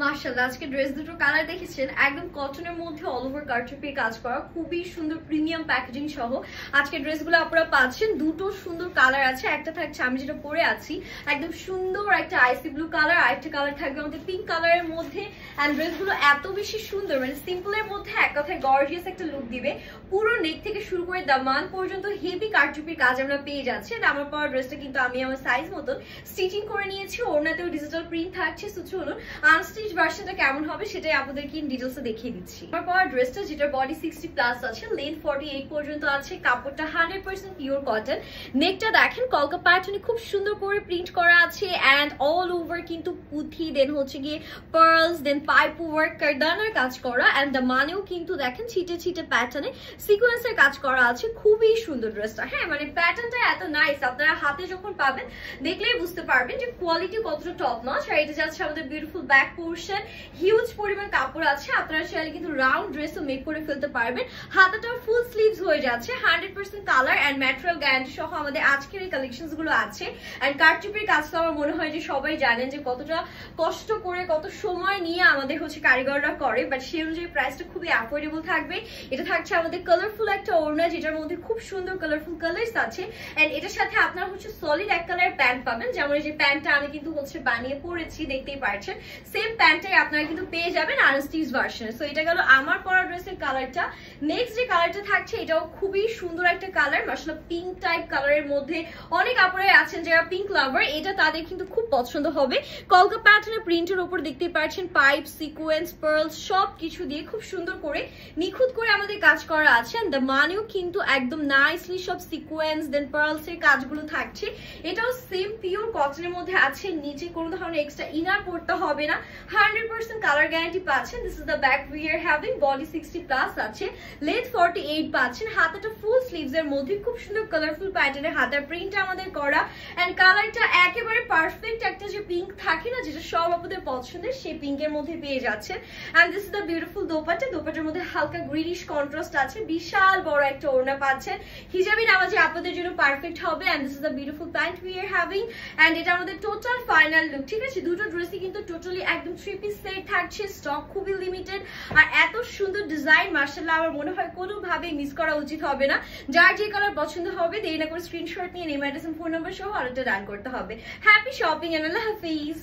মাশাআল্লাহ আজকে ড্রেস দুটো কালার দেখেছেন একদম কটনের মধ্যে অল ওভার কারচুপি কাজ করা খুবই সুন্দর প্রিমিয়াম প্যাকেজিং সহ আজকে ড্রেসগুলো আপনারা পাচ্ছেন। দুটো সুন্দর কালার আছে, একটা থাকছে আমি যেটা পরে আছি একদম সুন্দর একটা আইসি ব্লু কালার, আরেকটা কালার থাকবে আমাদের পিঙ্ক কালারের মধ্যে। এন্ড ড্রেসগুলো এত বেশি সুন্দর, মানে সিম্পলের মধ্যে এক কথায় গর্জিয়াস একটা লুক দিবে। পুরো নেক থেকে শুরু করে দামান পর্যন্ত হেভি কারচুপির কাজ আমরা পেয়ে যাচ্ছি। আমার পরা ড্রেসটা কিন্তু আমি আমার সাইজ মতো স্টিচিং করে নিয়েছি, ওড়নাতেও ডিজিটাল প্রিন্ট থাকছে। সো চলুন আনস্টিচ ভার্সনটা কেমন হবে সেটাই আপনাদেরকে ইন ডিটেইলসে দেখিয়ে দিচ্ছি। আমার পরা ড্রেসটা যেটা বডি 60 প্লাস আছে, লেন্থ 48 পর্যন্ত আছে, কাপড়টা 100% পিওর কটন। নেকটা দেখেন কলকা প্যাটার্নে খুব সুন্দর করে প্রিন্ট করা আছে এন্ড অল ওভার কিন্তু পুঁথি, দেন হচ্ছে গিয়ে পার্লস, দেন পাইপ ওয়ার্ক কারদানার কাজ করা এন্ড মানেও কিন্তু দেখেন ছিটে ছিটে প্যাটার্নে সিকোয়েন্সের কাজ করা আছে। খুবই সুন্দর ড্রেসটা। হ্যাঁ, মানে প্যাটার্নটা এত নাইস, আপনারা হাতে যখন পাবেন দেখলেই বুঝতে পারবেন যে কোয়ালিটি কতটা টপ নচ। আর এটা যাচ্ছে আমাদের বিউটিফুল ব্যাক পোর্শন, হিউজ পরিমাণ কাপড় আছে, আপনারা চাইলে কিন্তু রাউন্ড ড্রেসও মেক করে ফেলতে পারবেন। হাতাটা ফুল স্লিভস হয়ে যাচ্ছে, 100% কালার এন্ড ম্যাটেরিয়াল গ্যারান্টি সহ আমাদের আজকের এই কালেকশনস গুলো আছে। এন্ড কারচুপির কাজটা আমার মনে হয় যে সবাই জানেন যে কতটা কষ্ট করে কত সময় নিয়ে আমাদের হচ্ছে কারিগররা করে, বাট সেই অনুযায়ী প্রাইসটা খুবই অ্যাফোর্ডেবল থাকবে। এটা থাকছে আমাদের কালারফুল একটা ওড়না, যেটার মধ্যে খুব সুন্দর কালারফুল কালার্স আছে এন্ড এটার সাথে আপনারা হচ্ছে সলিড এক কালারের প্যান্ট পাবেন। যেমন এই যে প্যান্টটা আমি কিন্তু হচ্ছে বানিয়ে পরেছি, দেখতেই পাচ্ছেন সেম প্যান্টটাই আপনারা কিন্তু পেয়ে যাবেন আনস্টিচ ভার্সনে। সো এটা গেল আমার পরা ড্রেসের কালারটা। নেক্সট যে কালারটা থাকছে এটাও খুবই সুন্দর একটা কালার, মাশাআল্লাহ পিঙ্ক টাইপ কালারের মধ্যে। অনেক আপুরাই আছেন যারা পিঙ্ক লাভার, এটা তাদের কিন্তু খুব পছন্দ হবে। কলকা প্যাটার্নের প্রিন্টের উপর দেখতেই পাচ্ছেন পাইপ, সিকোয়েন্স, পার্লস সব কিছু দিয়ে খুব সুন্দর করে নিখুঁত করে আমাদের কাজ করা আছে। এন্ড দ্য মানেও কিন্তু একদম নাইসলি সব সিকোয়েন্স দেন পার্লস এর কাজগুলো থাকছে। এটাও সেম পিওর কটনের মধ্যে আছে, নিচে কোনো ধরনের এক্সট্রা ইনার করতে হবে না, 100% কালার গ্যারান্টি পাচ্ছেন। This is the back we are having, body 60 plus আছে, লেন্থ 48 পাচ্ছেন। হাতাটা ফুল স্লিভস এর মধ্যে খুব সুন্দর কালারফুল প্যাটার্নের হাতার প্রিন্ট আমাদের করা এন্ড কালারটা একেবারে পারফেক্ট একটা যে পিঙ্ক থাকে না, যেটা সব আপনাদের পছন্দের, সেই পিঙ্কের মধ্যে পেয়ে যাচ্ছেন। And this is the beautiful dupatta, দোপাট্টার মধ্যে হালকা গ্রিনিশ কন্ট্রাস্ট আছে, বিশাল বড় একটা ওড়না পাচ্ছেন, হিজাবি নামাজে আপনাদের জন্য পারফেক্ট হবে। And this is the beautiful pant we are having and এটা আমাদের টোটাল ফাইনাল লুক। ঠিক আছে, দুটো ড্রেসই কিন্তু টোটালি একদম 3 পিস সেট থাকছে, স্টক খুবই লিমিটেড। আর এত সুন্দর ডিজাইন মাশাআল্লাহ আমার মনে হয় কোনোভাবেই মিস করা উচিত হবে না। যার যে কালার পছন্দ হবে দেরি না করে স্ক্রিনশট নিয়ে নেম, অ্যাড্রেস, ফোন নাম্বার সহ অর্ডারটা ডান করতে হবে। হ্যাপি শপিং এন্ড আল্লাহ হাফেজ।